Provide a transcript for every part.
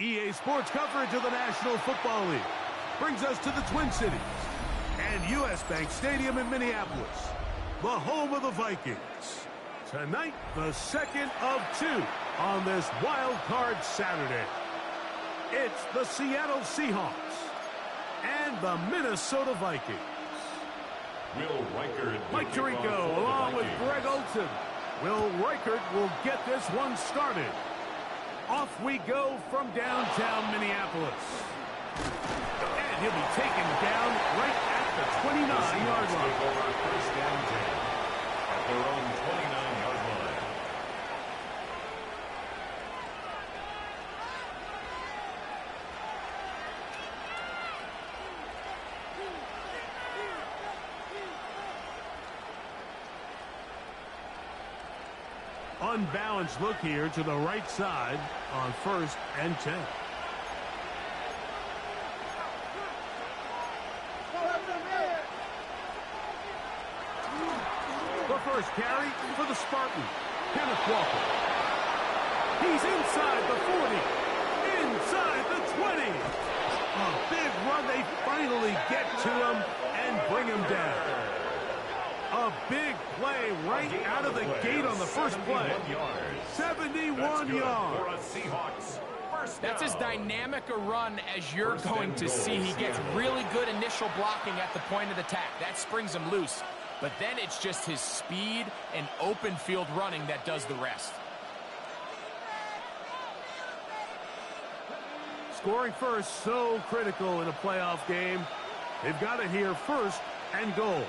EA Sports coverage of the National Football League brings us to the Twin Cities and U.S. Bank Stadium in Minneapolis, the home of the Vikings. Tonight, the second of two on this wild card Saturday. It's the Seattle Seahawks and the Minnesota Vikings. Will Reichert, Mike Tirico along with Greg Olson. Will Reichert will get this one started. Off we go from downtown Minneapolis. And he'll be taken down right at the 29-yard line. First down 10 at their own 29-yard line. Unbalanced look here to the right side on 1st and 10. The first carry for the Spartans, Kenneth Walker. He's inside the 40, inside the 20. A big run. They finally get to him and bring him down. A big play right out of the gate on the first play. 71 yards. That's as dynamic a run as you're going to see. He gets really good initial blocking at the point of attack. That springs him loose. But then it's just his speed and open field running that does the rest. Scoring first, so critical in a playoff game. They've got it here, 1st and goal.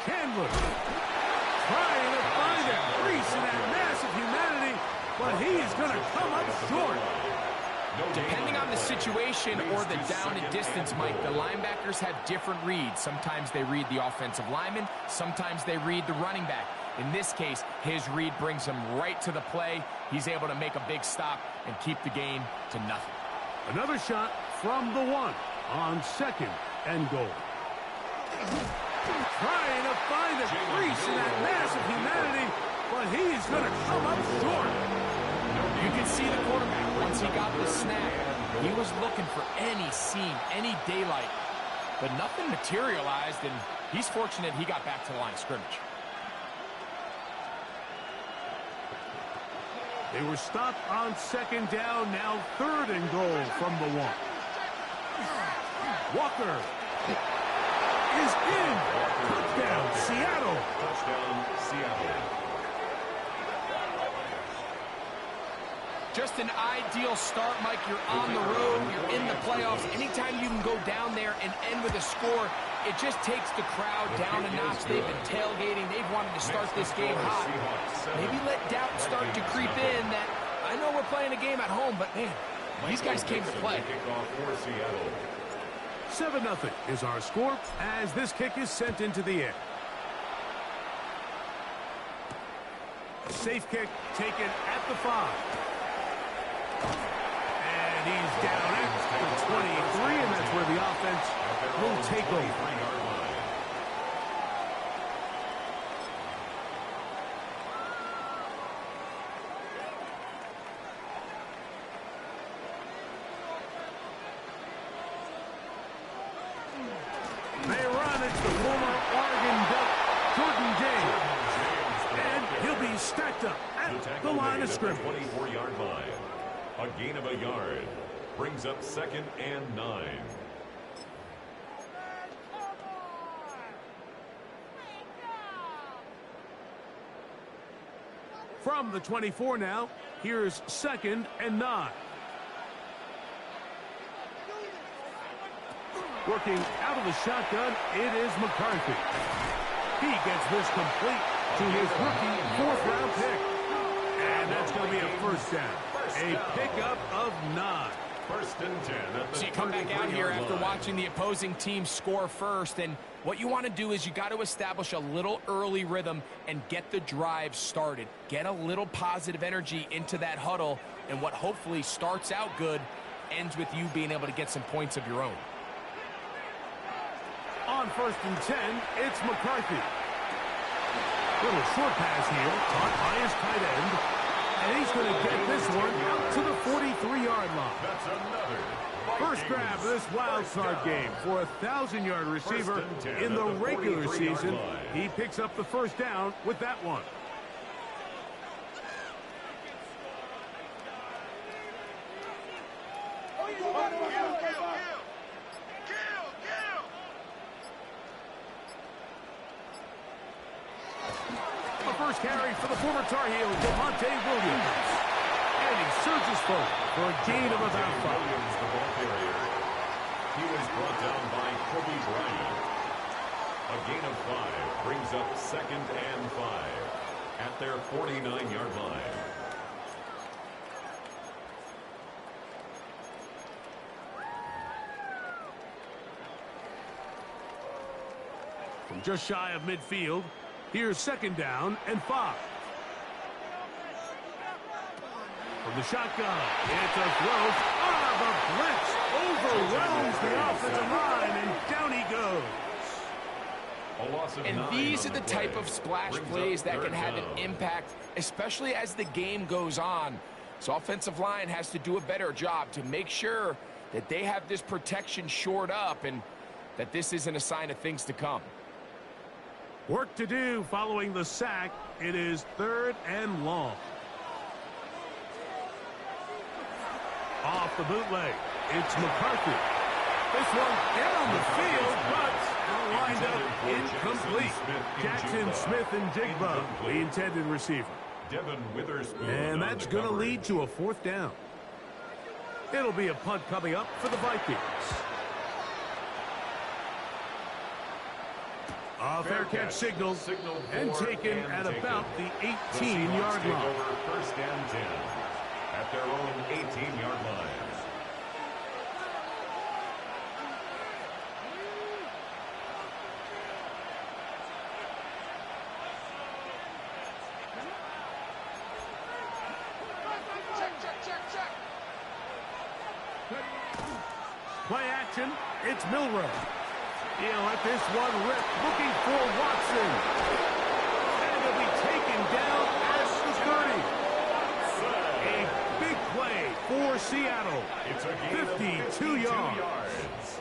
Candler trying to find a crease in that massive humanity, but he's going to come up short. Depending on the situation or the down and distance, Mike, the linebackers have different reads. Sometimes they read the offensive lineman, sometimes they read the running back. In this case, his read brings him right to the play. He's able to make a big stop and keep the game to nothing. Another shot from the 1 on 2nd and goal. Trying to find a crease in that massive humanity, but he's going to come up short. You can see the quarterback, once he got the snap, he was looking for any seam, any daylight, but nothing materialized, and he's fortunate he got back to the line of scrimmage. They were stopped on 2nd down, now 3rd and goal from the 1. Walker is in. Touchdown, Seattle. Touchdown, Seattle. Just an ideal start, Mike. You're on the road. You're in the playoffs. Anytime you can go down there and end with a score, it just takes the crowd down a notch. They've been tailgating. They've wanted to start this game hot. Maybe let doubt start to creep in that I know we're playing a game at home, but, man, these guys came to play. 7-0 is our score as this kick is sent into the air. Safe kick taken at the 5. And he's down at the 23, and that's where the offense will take over. They run. It's the former Oregon Duck, Jordan James. And he'll be stacked up at the line of scrimmage. 24-yard line. A gain of a yard brings up 2nd and 9. From the 24 now, here's 2nd and 9. Working out of the shotgun, it is McCarthy. He gets this complete to his rookie 4th-round pick. And that's going to be a 1st down. A pickup of 9. 1st and 10. So you come back out here after watching the opposing team score first, and what you want to do is you got to establish a little early rhythm and get the drive started. Get a little positive energy into that huddle, and what hopefully starts out good ends with you being able to get some points of your own. On 1st and 10, it's McCarthy. Little short pass here, caught by his tight end. And he's going to get this one out to the 43-yard line. That's another First grab of this wild card game for a 1,000-yard receiver in the regular season. He picks up the first down with that one. The first carry for the former Tar Heel, Devontae Williams. And he surges forward for a gain of about 5. Williams, the ball carrier. He was brought down by Kobe Bryant. A gain of 5 brings up 2nd and 5 at their 49-yard line. From just shy of midfield, here's 2nd down and 5. From the shotgun, it's a throw. The blitz overwhelms the offensive line, and down he goes. And these are the type of splash plays that can have an impact, especially as the game goes on. So offensive line has to do a better job to make sure that they have this protection shored up and that this isn't a sign of things to come. Work to do following the sack. It is 3rd and long. Off the bootleg, it's McCarthy. This one down the field, but lined up incomplete. Jackson Smith and Jigba, the intended receiver. Devin Witherspoon. And that's going to lead to a 4th down. It'll be a punt coming up for the Vikings. A fair catch signaled and taken at about the 18-yard line. 1st and 10 at their own 18-yard line. Play action, it's Milrow. He'll let this one rip, looking for Watson. And he'll be taken down at the 30. A big play for Seattle. It's a gain of 52 yards.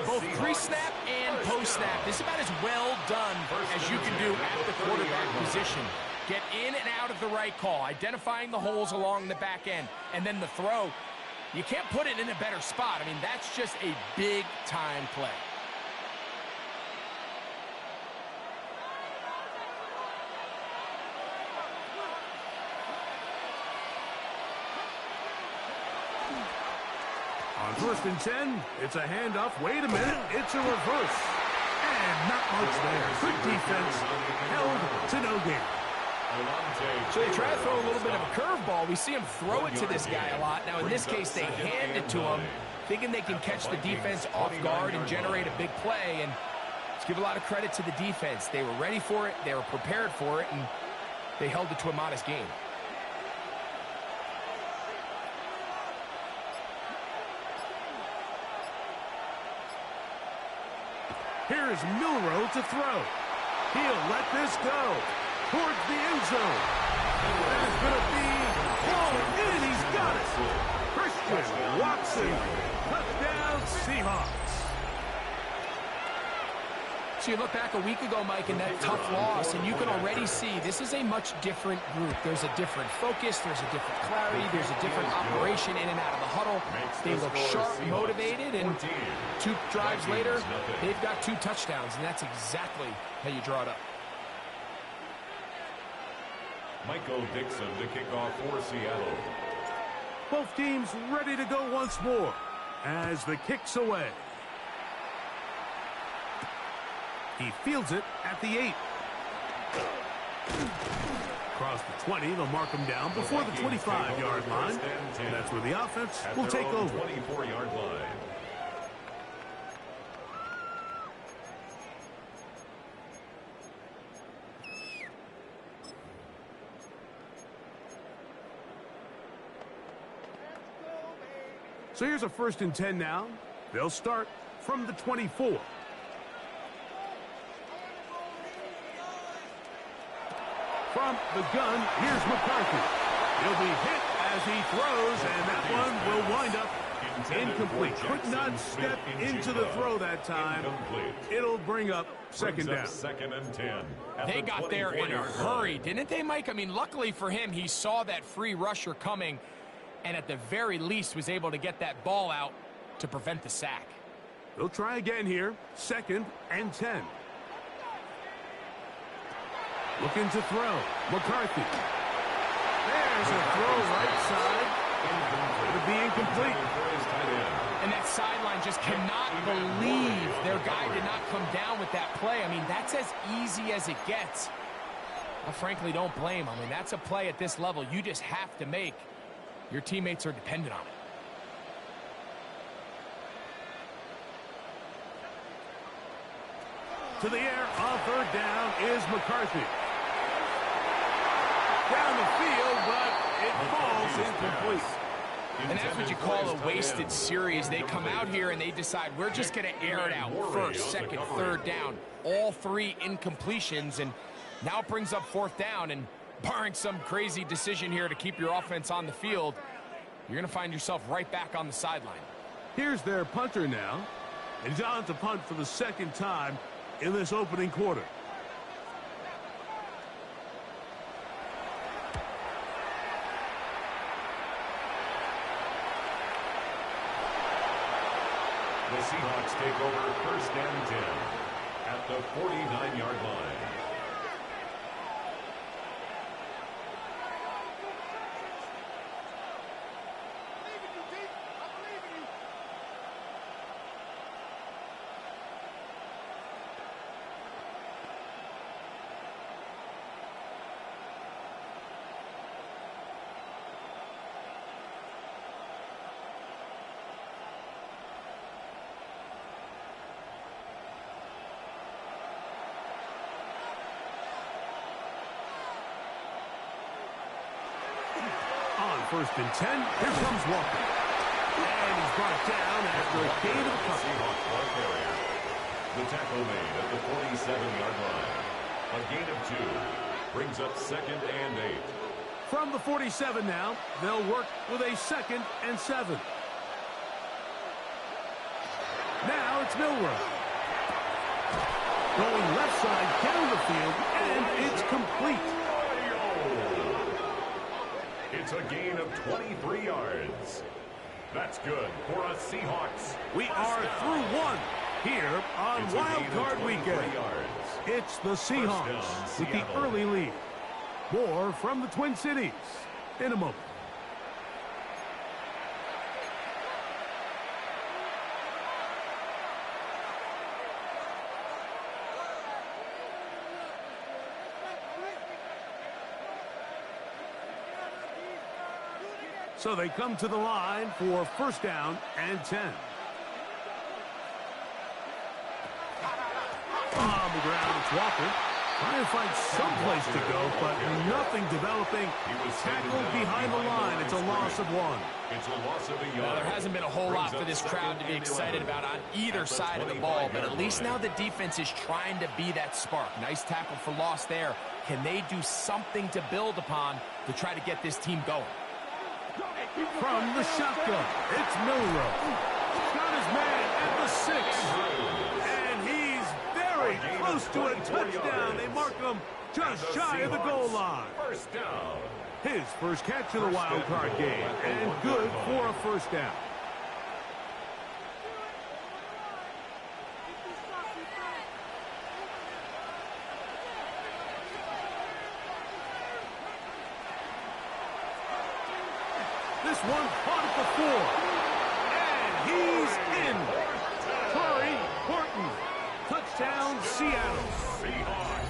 Both pre-snap and post-snap. This is about as well done as you can do at the quarterback position. Get in and out of the right call, identifying the holes along the back end, and then the throw. You can't put it in a better spot. I mean, that's just a big-time play. On 1st and 10, it's a handoff. Wait a minute, it's a reverse. And not much there. Good defense, held to no gain. So they try to throw a little bit of a curveball. We see him throw it to this guy a lot. Now, in this case, they hand it to him, thinking they can catch the defense off guard and generate a big play. And let's give a lot of credit to the defense. They were ready for it, they were prepared for it, and they held it to a modest gain. Here's Milrow to throw. He'll let this go towards the end zone. That's going to be falling in. He's got it. Christian Watson. Touchdown, Seahawks. So you look back a week ago, Mike, in that tough loss, and you can already see this is a much different group. There's a different focus. There's a different clarity. There's a different operation in and out of the huddle. They look sharp, motivated, and 2 drives later, they've got 2 touchdowns, and that's exactly how you draw it up. Michael Dixon to kick off for Seattle. Both teams ready to go once more as the kick's away. He fields it at the 8. Across the 20, they'll mark him down before the 25-yard line. And that's where the offense will take over. 24-yard line. So here's a 1st and 10 now. They'll start from the 24. From the gun, here's McCarthy. He'll be hit as he throws, and that one will wind up incomplete. Could not step into the throw that time. It'll bring up second down. Second and 10. They got there in a hurry, didn't they, Mike? I mean, luckily for him, he saw that free rusher coming, and at the very least was able to get that ball out to prevent the sack. They'll try again here. Second and 10. Looking to throw. McCarthy. There's a throw right side. It'll be incomplete. And that sideline just cannot believe their guy did not come down with that play. I mean, that's as easy as it gets. I frankly don't blame him. I mean, that's a play at this level you just have to make. Your teammates are dependent on it. To the air on third down is McCarthy. Down the field, but it falls incomplete. And that's what you call a wasted series. They come out here and they decide we're just going to air it out. First, second, third down. All three incompletions, and now it brings up fourth down. And barring some crazy decision here to keep your offense on the field, you're going to find yourself right back on the sideline. Here's their punter now. And he's on to punt for the second time in this opening quarter. The Seahawks take over first and 10 at the 49-yard line. First and 10. Here comes Walker. And he's brought down after a gain of a couple. Seahawks ball carrier. The tackle made at the 47-yard line. A gain of 2 brings up second and 8. From the 47 now, they'll work with a second and 7. Now it's Milroe. Going left side down the field, and it's complete. It's a gain of 23 yards. That's good for us Seahawks. We are through one here on Wild Card Weekend. Yards. It's the Seahawks with the early lead. More from the Twin Cities in a moment. So they come to the line for first down and 10. On the ground, it's Walker. Trying to find some place to go, but nothing developing. He was tackled behind the line. It's a loss of 1. It's a loss of a yard. Well, there hasn't been a whole lot for this crowd to be excited about on either side of the ball, but at least now the defense is trying to be that spark. Nice tackle for loss there. Can they do something to build upon to try to get this team going? From the shotgun, it's Milroe. Got his man at the 6. And he's very close to a touchdown. They mark him just shy of the goal line. First down. His first catch of the wild card game, and good for a first down. This one caught at the 4. And he's in. Curry Horton. Touchdown, Seattle. Seahawks.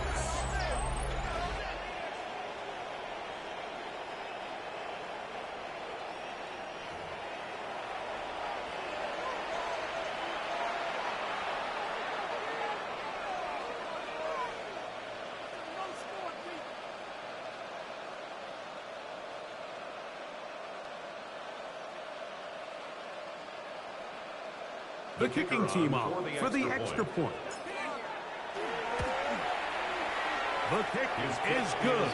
The kicking team off for the extra point. The kick is good.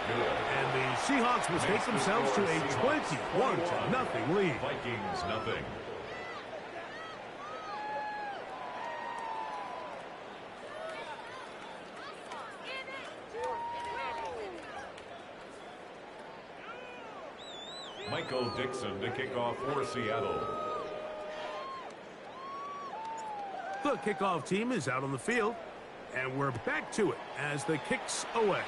And the Seahawks will take themselves to a 21-0 lead. Vikings nothing. Michael Dixon to kick off for Seattle. The kickoff team is out on the field, and we're back to it as the kick's away.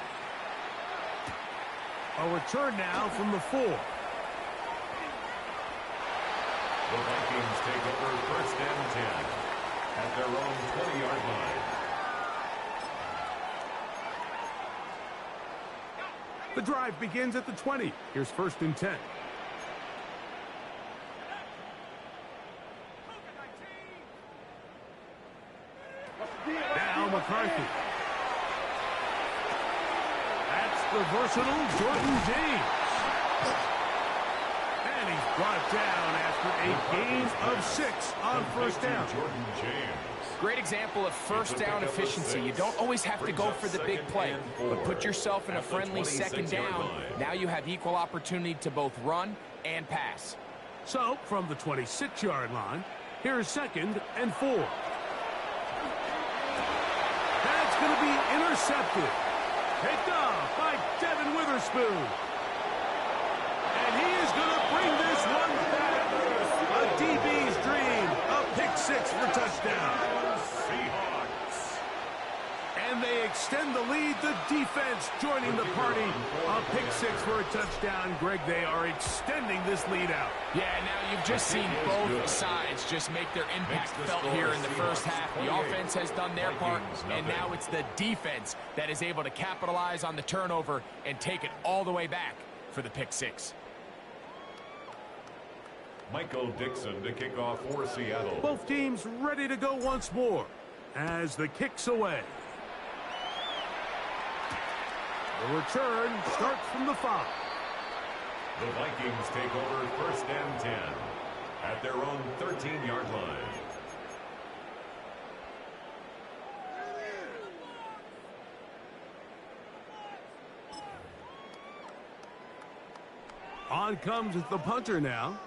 A return now from the 4. The Vikings take over first and 10 at their own 20-yard line. The drive begins at the 20. Here's first and 10. Now McCarthy. That's the versatile Jordan James. And he's brought down after a gain of 6 on first down. Jordan James. Great example of first down efficiency. You don't always have to go for the big play, but put yourself in a friendly second down. Now you have equal opportunity to both run and pass. So, from the 26-yard line, here's second and 4. That's going to be intercepted. Picked off by Devin Witherspoon. And he is going to bring this one back. A DB's dream. A pick 6 for touchdown. Seahawks. And they extend the lead. The defense joining the party. A pick 6 for a touchdown. Greg, they are extending this lead out. Yeah, now you've just seen both sides just make their impact felt here in the first half. The offense has done their part, and now it's the defense that is able to capitalize on the turnover and take it all the way back for the pick 6. Michael Dixon to kick off for Seattle. Both teams ready to go once more as the kick's away. The return starts from the 5. The Vikings take over first and 10 at their own 13-yard line. On comes the punter now,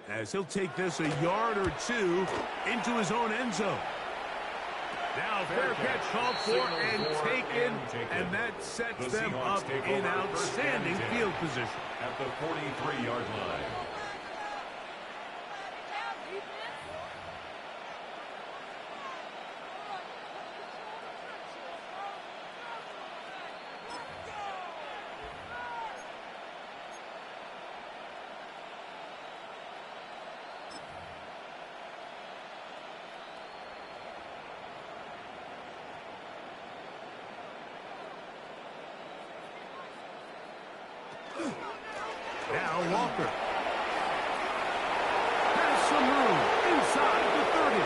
as he'll take this a yard or 2 into his own end zone. Now fair catch called for and taken, and that sets them up in outstanding field position. At the 43-yard line. Now Walker has some room inside the 30.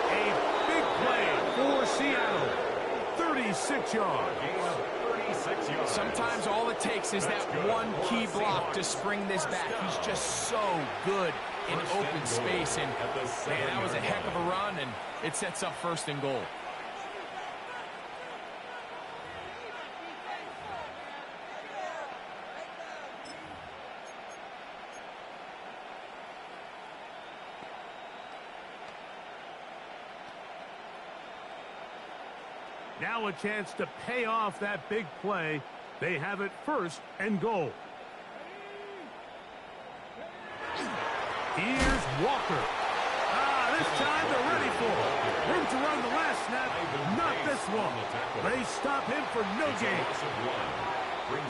A big play for Seattle. 36 yards. Gain of 36 yards. Sometimes all it takes is that one key block to spring this back. He's just so good in open space. And man, that was a heck of a run, and it sets up first and goal. Now a chance to pay off that big play. They have it first and goal. Here's Walker. This time they're ready for it. Room to run the last snap. Not this one. They stop him for no gain.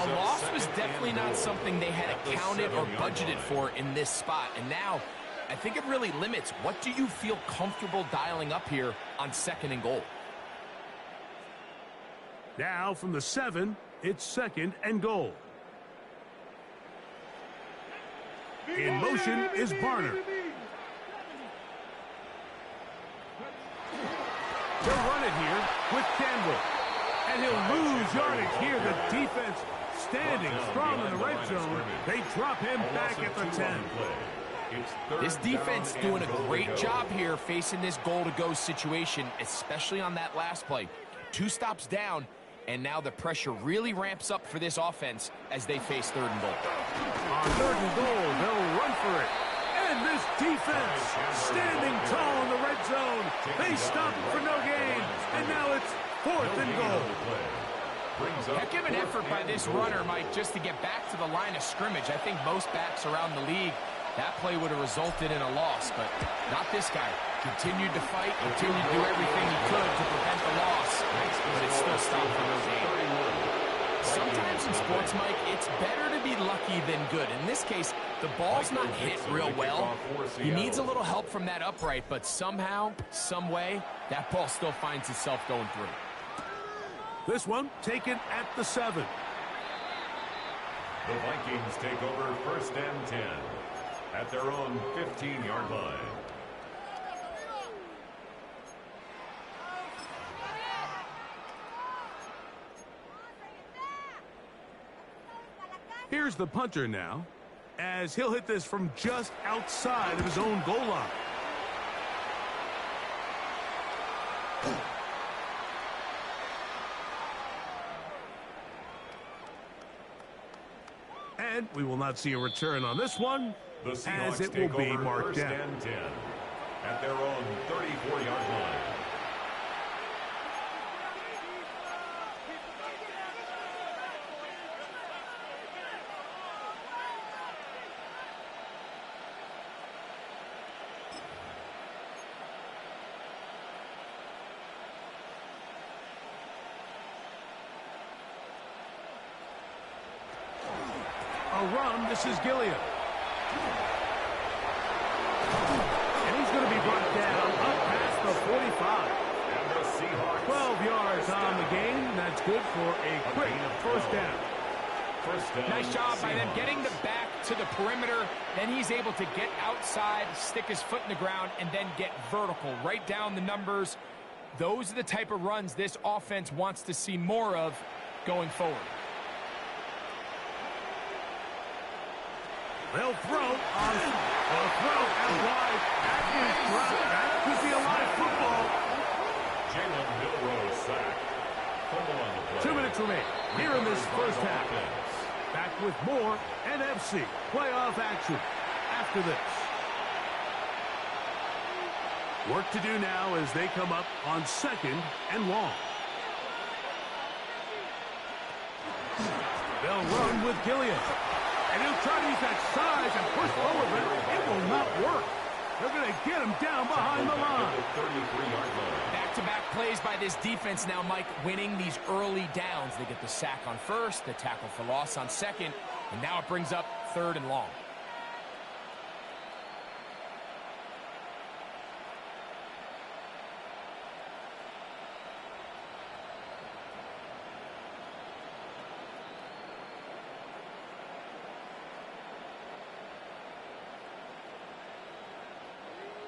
A loss was definitely not something they had accounted or budgeted for in this spot. And now, I think it really limits what do you feel comfortable dialing up here on second and goal. Now from the 7, it's second and goal. In motion is Barner. They'll run it here with Campbell. And he'll lose yardage here. The defense standing strong in the red zone. They drop him back at the 10. This defense doing a great job here facing this goal-to-go situation, especially on that last play. 2 stops down, and now the pressure really ramps up for this offense as they face 3rd and goal. On 3rd and goal, they'll run for it. And this defense standing tall in the red zone. They stop it for no gain, and now it's 4th and goal. Heck of an effort by this runner, Mike, just to get back to the line of scrimmage. I think most backs around the league, that play would have resulted in a loss, but not this guy. Continued to fight, continued to do everything he could to prevent the loss, but it still stopped for no gain. Sometimes in sports, Mike, it's better to be lucky than good. In this case, the ball's not hit real well. He needs a little help from that upright, but somehow, some way, that ball still finds itself going through. This one taken at the 7. The Vikings take over 1st and 10 at their own 15-yard line. Here's the punter now, as he'll hit this from just outside of his own goal line. And we will not see a return on this one, as it will be marked down. 1st and 10 at their own 34-yard line. A run, this is Gilliam. And he's going to be brought down up past the 45. And the Seahawks 12 yards on the game. That's good for a quick 1st down. Nice job by them getting the back to the perimeter. Then he's able to get outside, stick his foot in the ground, and then get vertical. Right down the numbers. Those are the type of runs this offense wants to see more of going forward. They'll throw on out wide. That is dropped. That could be a live football. Jalen Milroe sack. Fumble on the play. 2 minutes remain here in this 1st half. Back with more NFC playoff action after this. Work to do now as they come up on 2nd and long. They'll run with Gilliam. And he'll try to use that size and push forward, but it will not work. They're going to get him down behind the line. Back-to-back plays by this defense now, Mike, winning these early downs. They get the sack on 1st, the tackle for loss on 2nd, and now it brings up 3rd and long.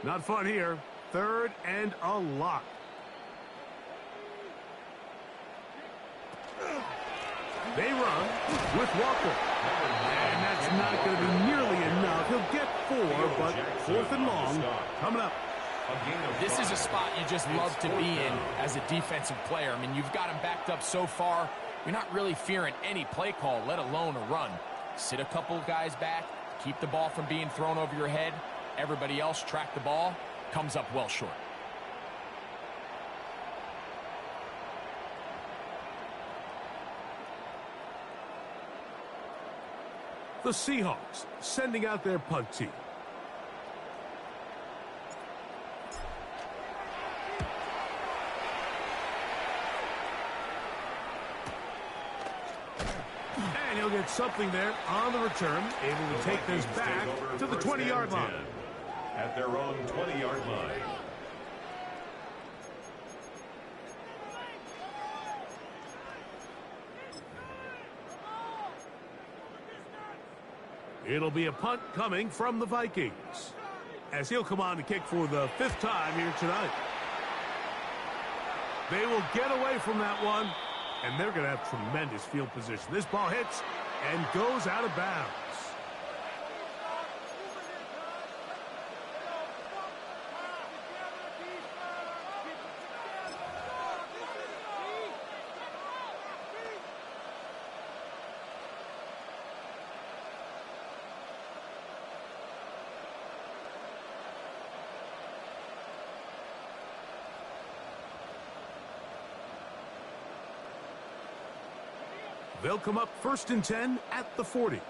Not fun here. 3rd and a lot. They run with Walker. And that's not going to be nearly enough. He'll get 4, but 4th and long coming up. This is a spot you just love to be in as a defensive player. I mean, you've got him backed up so far. You're not really fearing any play call, let alone a run. Sit a couple guys back, keep the ball from being thrown over your head. Everybody else track the ball, comes up well short. The Seahawks sending out their punt team. And he'll get something there on the return, able to take this back to the 20-yard line. At their own 20-yard line. It'll be a punt coming from the Vikings, as he'll come on to kick for the 5th time here tonight. They will get away from that one, and they're going to have tremendous field position. This ball hits and goes out of bounds. They'll come up 1st and 10 at the 40.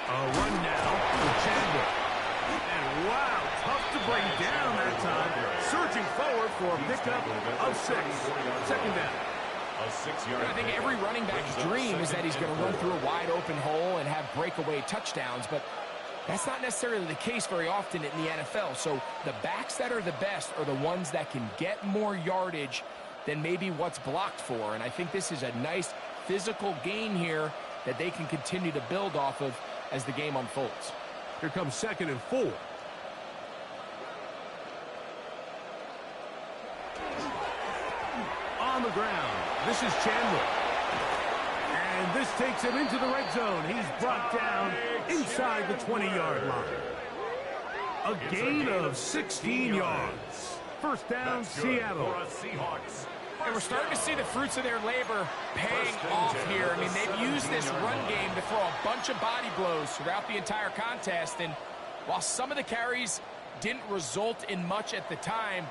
A run now for Chandler. And wow, tough to bring down that time. Surging forward for a pickup of 6. 2nd down. A 6-yard. I think every running back's dream is that he's going to run through a wide open hole and have breakaway touchdowns, but that's not necessarily the case very often in the NFL. So the backs that are the best are the ones that can get more yardage than maybe what's blocked for. And I think this is a nice physical gain here that they can continue to build off of as the game unfolds. Here comes 2nd and 4. On the ground, this is Chandler. And this takes him into the red zone. He's brought down inside the 20-yard line. A gain of 16 yards. 1st down, Seattle. And we're starting to see the fruits of their labor paying off here. I mean, they've used this run game to throw a bunch of body blows throughout the entire contest. And while some of the carries didn't result in much at the time,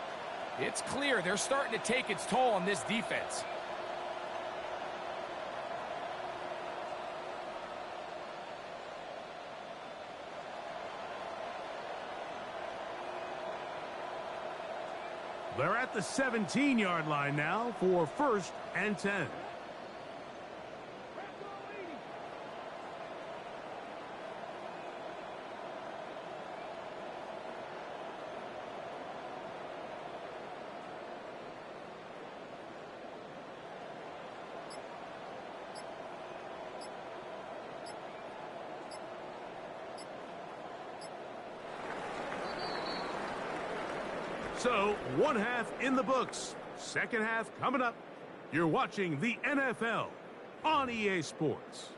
it's clear they're starting to take its toll on this defense. They're at the 17-yard line now for 1st and 10. So, 1 half in the books. 2nd half coming up. You're watching the NFL on EA Sports.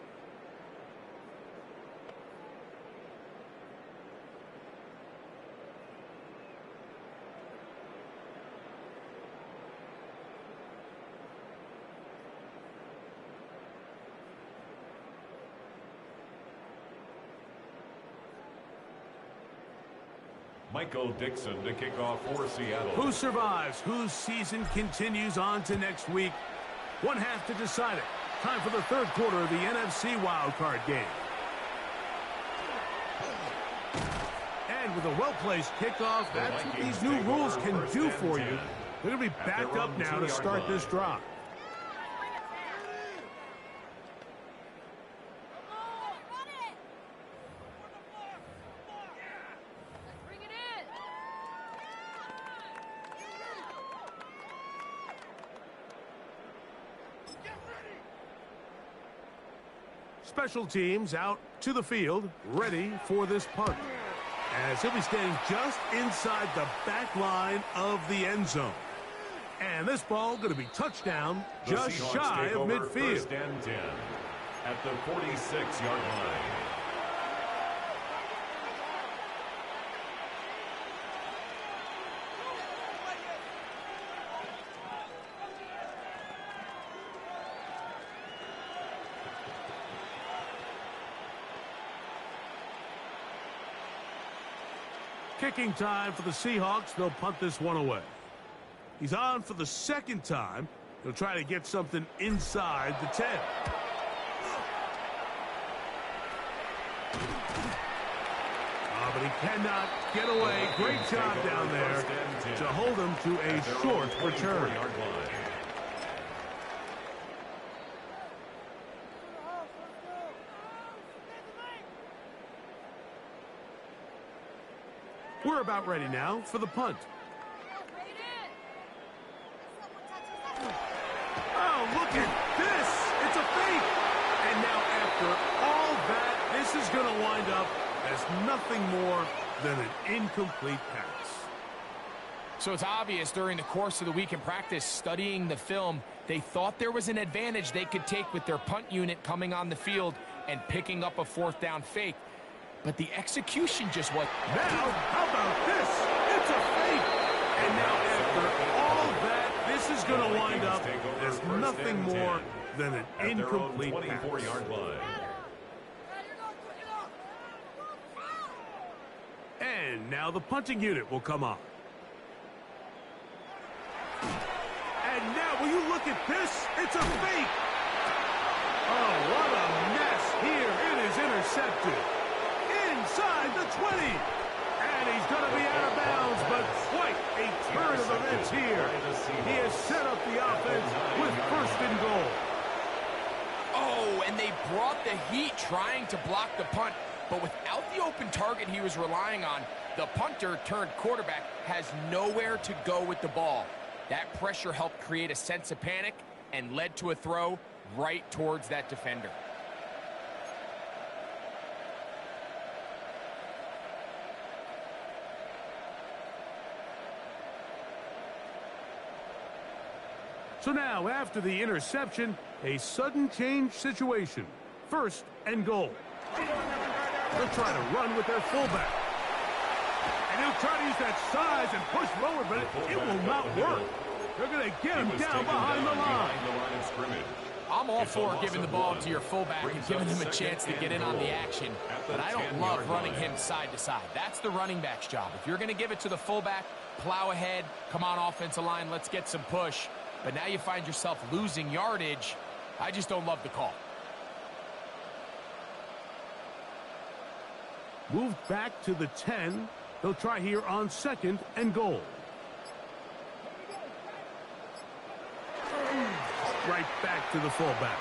Michael Dixon to kick off for Seattle. Who survives? Whose season continues on to next week? 1 half to decide it. Time for the 3rd quarter of the NFC wildcard game. And with a well-placed kickoff, that's what these new rules can do for you. They're going to be backed up now to start this drive. Special teams out to the field, ready for this punt. As he'll be standing just inside the back line of the end zone. And this ball going to be touchdown just shy of midfield. 1st and 10 at the 46-yard line. Kicking time for the Seahawks. They'll punt this one away. He's on for the 2nd time. He'll try to get something inside the 10. But he cannot get away. Great job down there to hold him to a short return. We're about ready now for the punt. Oh, look at this. It's a fake. And now after all that, this is going to wind up as nothing more than an incomplete pass. So it's obvious during the course of the week in practice, studying the film, they thought there was an advantage they could take with their punt unit coming on the field and picking up a 4th down fake. But the execution just was. Now, how about this? It's a fake. And now after all that, this is going to wind up as nothing more than an incomplete pass. 24-yard line. And now the punting unit will come on. at this. It's a fake. Oh, what a mess here. It is intercepted. Inside the 20. And he's going to be out of bounds, but quite a turn of events here. He has set up the offense with first and goal. Oh, and they brought the heat trying to block the punt. But without the open target he was relying on, the punter turned quarterback has nowhere to go with the ball. That pressure helped create a sense of panic and led to a throw right towards that defender. So now, after the interception, a sudden change situation. First and goal. They'll try to run with their fullback. And he'll try to use that size and push lower, but it will not work. They're going to get him down behind the line. I'm all for giving the ball to your fullback and giving him a chance to get in on the action, but I don't love running him side to side. That's the running back's job. If you're going to give it to the fullback, plow ahead, come on offensive line, let's get some push. But now you find yourself losing yardage. I just don't love the call. Moved back to the 10. They'll try here on second and goal. Right back to the fullback.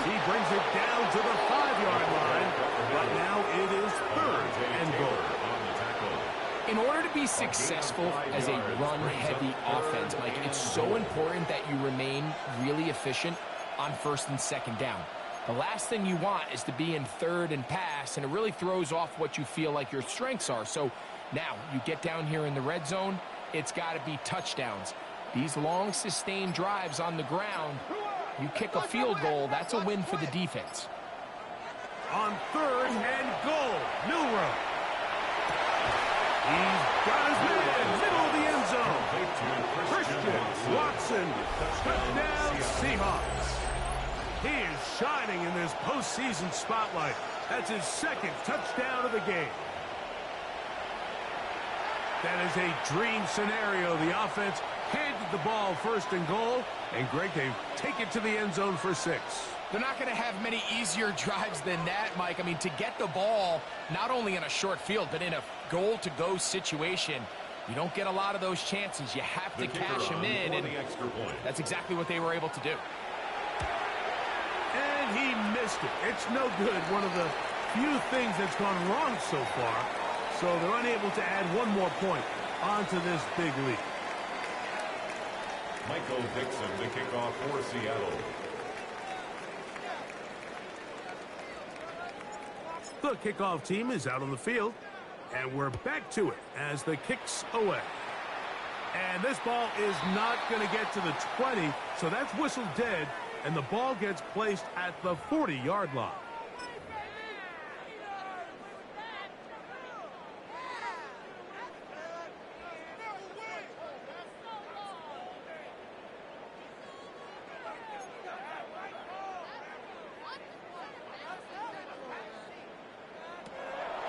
He brings it down to the 5-yard line. But now it is third and goal. In order to be successful as a run-heavy offense, Mike, it's so important that you remain really efficient on first and second down. The last thing you want is to be in third and pass, and it really throws off what you feel like your strengths are. So now you get down here in the red zone, it's got to be touchdowns. These long sustained drives on the ground, you kick a field goal, that's a win for the defense. On third and goal, Milrow. He's got his man, middle of the end zone. Christian Watson, touchdown Seahawks. He is shining in this postseason spotlight. That's his second touchdown of the game. That is a dream scenario. The offense handed the ball first and goal, and Greg, they take it to the end zone for 6. They're not going to have many easier drives than that, Mike. I mean, to get the ball, not only in a short field, but in a goal-to-go situation, you don't get a lot of those chances. You have to cash them in, and that's exactly what they were able to do. And he missed it. It's no good. One of the few things that's gone wrong so far. So they're unable to add one more point onto this big lead. Michael Dixon, the kickoff for Seattle. The kickoff team is out on the field, and we're back to it as the kick's away. And this ball is not going to get to the 20, so that's whistled dead, and the ball gets placed at the 40-yard line.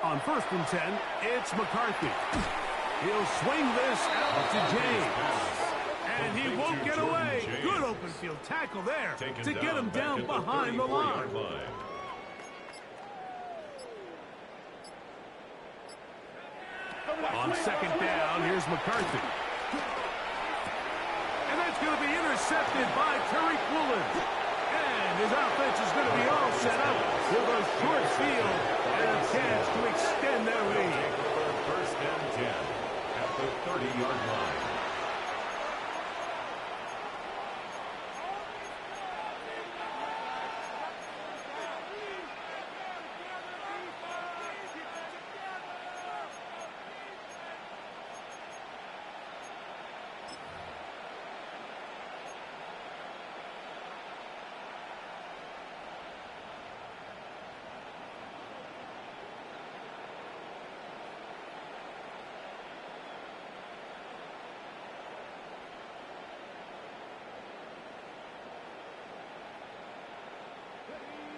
On first and 10, it's McCarthy. He'll swing this out to James. And he won't get away. Good open field tackle there to get him down behind the line. On second down, here's McCarthy. And that's going to be intercepted by Tariq Woolen. And his offense is going to be all set up with a short field and a chance to extend their lead. First and 10 at the 30-yard line.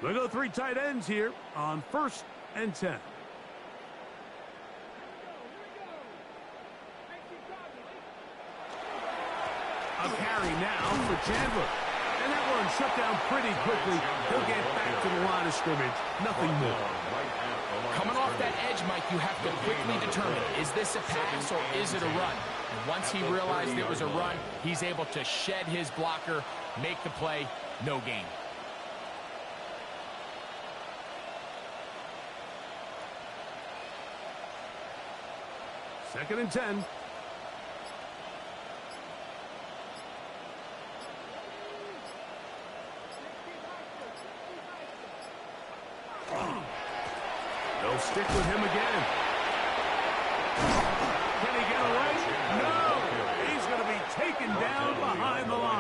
We'll go 3 tight ends here on first and 10. A carry now for Chandler. And that one shut down pretty quickly. He'll get back to the line of scrimmage. Nothing more. Coming off that edge, Mike, you have to quickly determine, is this a pass or is it a run? And once he realized it was a run, he's able to shed his blocker, make the play, no gain. Second and 10. They'll stick with him again. Can he get away? No! He's going to be taken down behind the line.